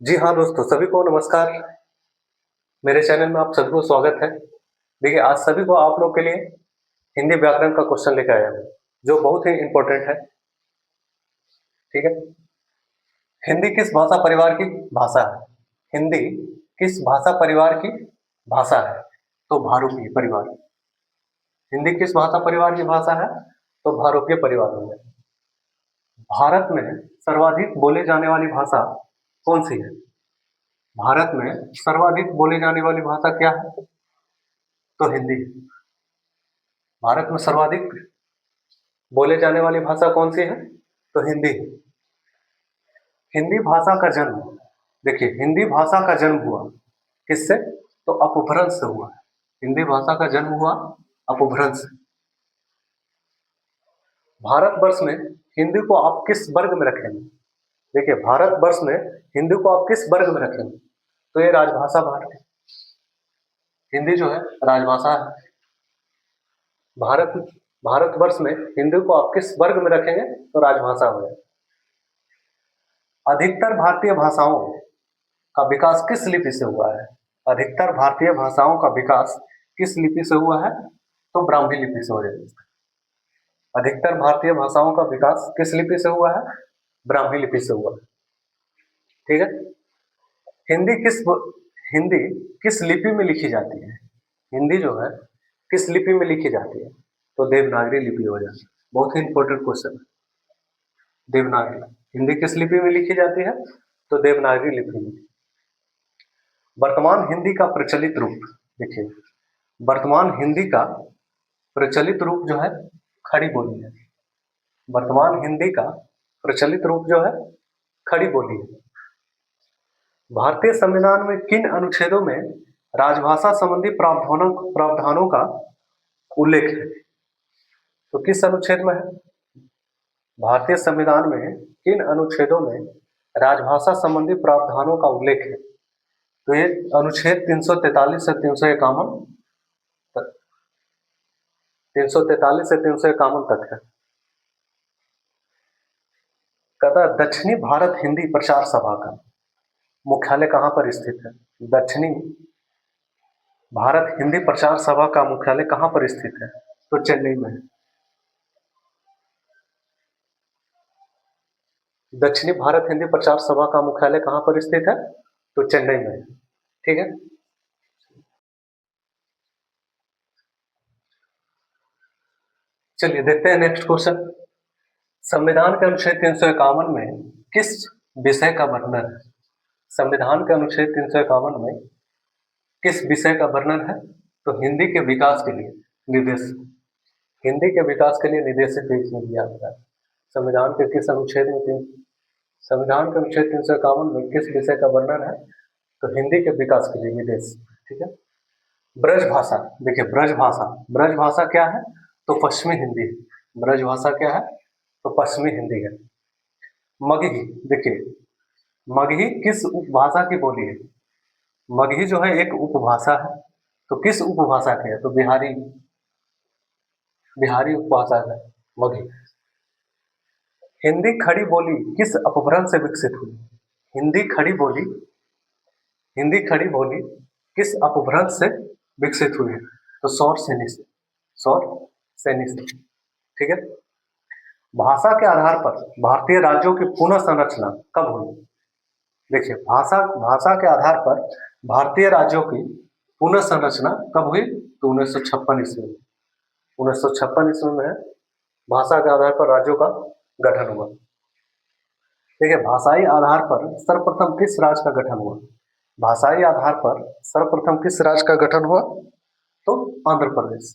जी हाँ दोस्तों, सभी को नमस्कार। मेरे चैनल में आप सभी को स्वागत है। देखिए, आज सभी को आप लोग के लिए हिंदी व्याकरण का क्वेश्चन लेकर आया हूँ, जो बहुत ही इम्पोर्टेंट है। ठीक है? हिंदी किस भाषा परिवार की भाषा है? हिंदी किस भाषा परिवार की भाषा है? तो भारूपीय परिवार। हिंदी किस भाषा परिवार की भाषा है? तो भारूपीय परिवार में। भारत में सर्वाधिक बोले जाने वाली भाषा कौन सी है? भारत में सर्वाधिक बोले जाने वाली भाषा क्या है? तो हिंदी। भारत में सर्वाधिक बोले जाने वाली भाषा कौन सी है? तो हिंदी है। हिंदी भाषा का जन्म, देखिए, हिंदी भाषा का जन्म हुआ किससे? तो अपभ्रंश से हुआ है। हिंदी भाषा का जन्म हुआ अपभ्रंश से। भारतवर्ष में हिंदी को आप किस वर्ग में रखेंगे? देखिए, भारतवर्ष में हिंदी को आप किस वर्ग में रखेंगे? तो ये राजभाषा भारत है। हिंदी जो है राजभाषा है। भारत भारतवर्ष में हिंदी को आप किस वर्ग में रखेंगे? तो राजभाषा हो जाए। अधिकतर भारतीय भाषाओं का विकास किस लिपि से हुआ है? अधिकतर भारतीय भाषाओं का विकास किस लिपि से हुआ है? तो ब्राह्मी लिपि से हो जाएगा। अधिकतर भारतीय भाषाओं का विकास किस लिपि से हुआ है? ब्राह्मी लिपि से हुआ है। ठीक है? हिंदी किस हिंदी किस लिपि में लिखी जाती है? हिंदी जो है किस लिपि में लिखी जाती है? तो देवनागरी लिपि हो जाती है। बहुत ही इंपॉर्टेंट क्वेश्चन है। देवनागरी। हिंदी किस लिपि में लिखी जाती है? तो देवनागरी लिपि में। वर्तमान हिंदी का प्रचलित रूप, देखिए, वर्तमान हिंदी का प्रचलित रूप जो है खड़ी बोली है। वर्तमान हिंदी का प्रचलित रूप जो है खड़ी बोली है। भारतीय संविधान में किन अनुच्छेदों में राजभाषा संबंधी प्रावधानों का उल्लेख है? तो किस अनुच्छेद में है? भारतीय संविधान में किन अनुच्छेदों में राजभाषा संबंधी प्रावधानों का उल्लेख है? तो ये अनुच्छेद 343 से 351, 343 से 351 तक है। कहता है दक्षिणी भारत हिंदी प्रचार सभा का मुख्यालय कहाँ पर स्थित है? दक्षिणी भारत हिंदी प्रचार सभा का मुख्यालय कहाँ पर स्थित है? तो चेन्नई में है। दक्षिणी भारत हिंदी प्रचार सभा का मुख्यालय कहाँ पर स्थित है? तो चेन्नई में है। ठीक है? चलिए देखते हैं नेक्स्ट क्वेश्चन। संविधान के अनुच्छेद 351 में किस विषय का वर्णन है? संविधान के अनुच्छेद 351 में किस विषय का वर्णन है? तो हिंदी के विकास के लिए निर्देश, हिंदी के विकास के लिए निर्देशित इसमें दिया गया है। संविधान के किस अनुच्छेद में संविधान के अनुच्छेद 351 में किस विषय का वर्णन है? तो हिंदी के विकास के लिए निर्देश। ठीक है? ब्रज भाषा, देखिए, ब्रज भाषा, ब्रज भाषा क्या है? तो पश्चिमी हिंदी है। ब्रज भाषा क्या है? तो पश्चिमी हिंदी है। मगही, देखिए, मगही किस उपभाषा की बोली है? मगही जो है एक उपभाषा है। तो किस उपभाषा की है? तो बिहारी, बिहारी उपभाषा है मगही। हिंदी खड़ी बोली किस अपभ्रंश से विकसित हुई? हिंदी खड़ी बोली, हिंदी खड़ी बोली किस अपभ्रंश से विकसित हुई है? तो सौर सैनी से, सौर सैनी से। ठीक है? भाषा के आधार पर भारतीय राज्यों की पुनः संरचना कब हुई? देखिए, भाषा भाषा के आधार पर भारतीय राज्यों की पुनः संरचना कब हुई? तो 1956 ईस्वी में। 1956 ईस्वी में भाषा के आधार पर राज्यों का गठन हुआ। देखिए, भाषाई आधार पर सर्वप्रथम किस राज्य का गठन हुआ? भाषाई आधार पर सर्वप्रथम किस राज्य का गठन हुआ? तो आंध्र प्रदेश।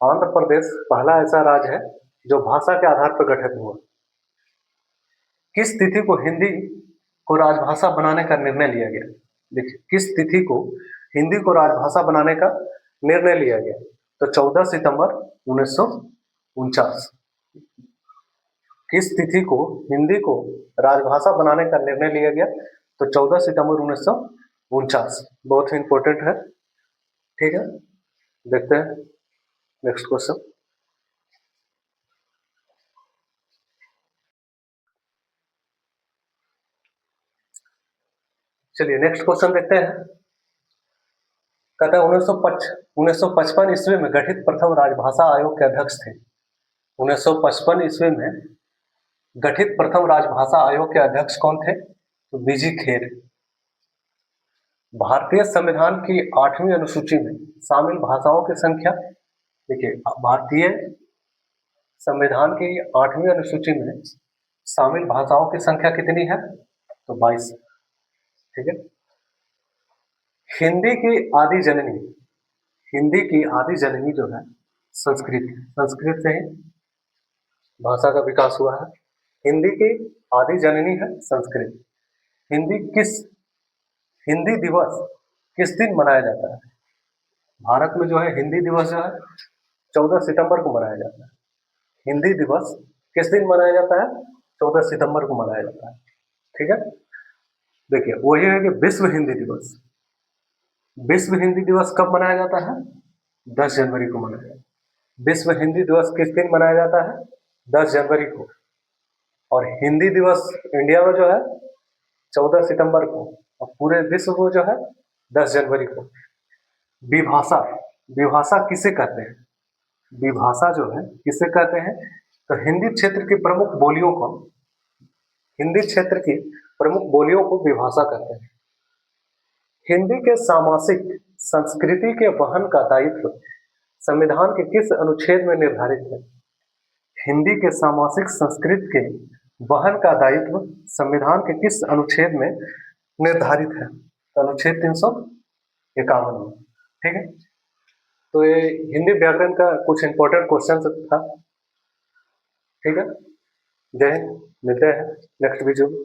आंध्र प्रदेश पहला ऐसा राज्य है जो भाषा के आधार पर गठित हुआ। किस तिथि को हिंदी को राजभाषा बनाने का निर्णय लिया गया? देखिए, किस तिथि को हिंदी को राजभाषा बनाने का निर्णय लिया गया? तो 14 सितंबर 1949। किस तिथि को हिंदी को राजभाषा बनाने का निर्णय लिया गया? तो 14 सितंबर 1949। बहुत ही इंपॉर्टेंट है। ठीक है? देखते हैं नेक्स्ट क्वेश्चन। चलिए नेक्स्ट क्वेश्चन देखते हैं। कहता है 1955 ईस्वी में गठित प्रथम राजभाषा आयोग के अध्यक्ष थे। 1955 ईस्वी में गठित प्रथम राजभाषा आयोग के अध्यक्ष कौन थे? तो बीजी खेर। भारतीय संविधान की 8वीं अनुसूची में शामिल भाषाओं की संख्या, देखिए भारतीय संविधान की 8वीं अनुसूची में शामिल भाषाओं की संख्या कितनी है? तो 22। ठीक है। हिंदी की आदि जननी, हिंदी की आदि जननी जो है संस्कृत, संस्कृत से ही भाषा का विकास हुआ है। हिंदी की आदि जननी है संस्कृत। हिंदी दिवस किस दिन मनाया जाता है? भारत में जो है हिंदी दिवस जो है 14 सितंबर को मनाया जाता है। हिंदी दिवस किस दिन मनाया जाता है? 14 सितंबर को मनाया जाता है। ठीक है। देखिए वही है कि विश्व हिंदी दिवस, विश्व हिंदी दिवस कब मनाया जाता है? 10 जनवरी को मनाया जाता है। विश्व हिंदी दिवस किस दिन मनाया जाता है? 10 जनवरी को। और हिंदी दिवस इंडिया में जो है 14 सितंबर को, और पूरे विश्व को जो है 10 जनवरी को। विभाषा, विभाषा किसे कहते हैं? विभाषा जो है किसे कहते हैं? तो हिंदी क्षेत्र की प्रमुख बोलियों को, हिंदी क्षेत्र की प्रमुख बोलियों को विभाषा कहते हैं। हिंदी के सामासिक संस्कृति के वहन का दायित्व संविधान के किस अनुच्छेद में निर्धारित है? हिंदी के सामासिक संस्कृति के वहन का दायित्व संविधान के किस अनुच्छेद में निर्धारित है? तो अनुच्छेद 351 में। ठीक है। तो ये हिंदी व्याकरण का कुछ इंपॉर्टेंट क्वेश्चन था। ठीक है। जय हिंद, मिलते हैं नेक्स्ट वीडियो में।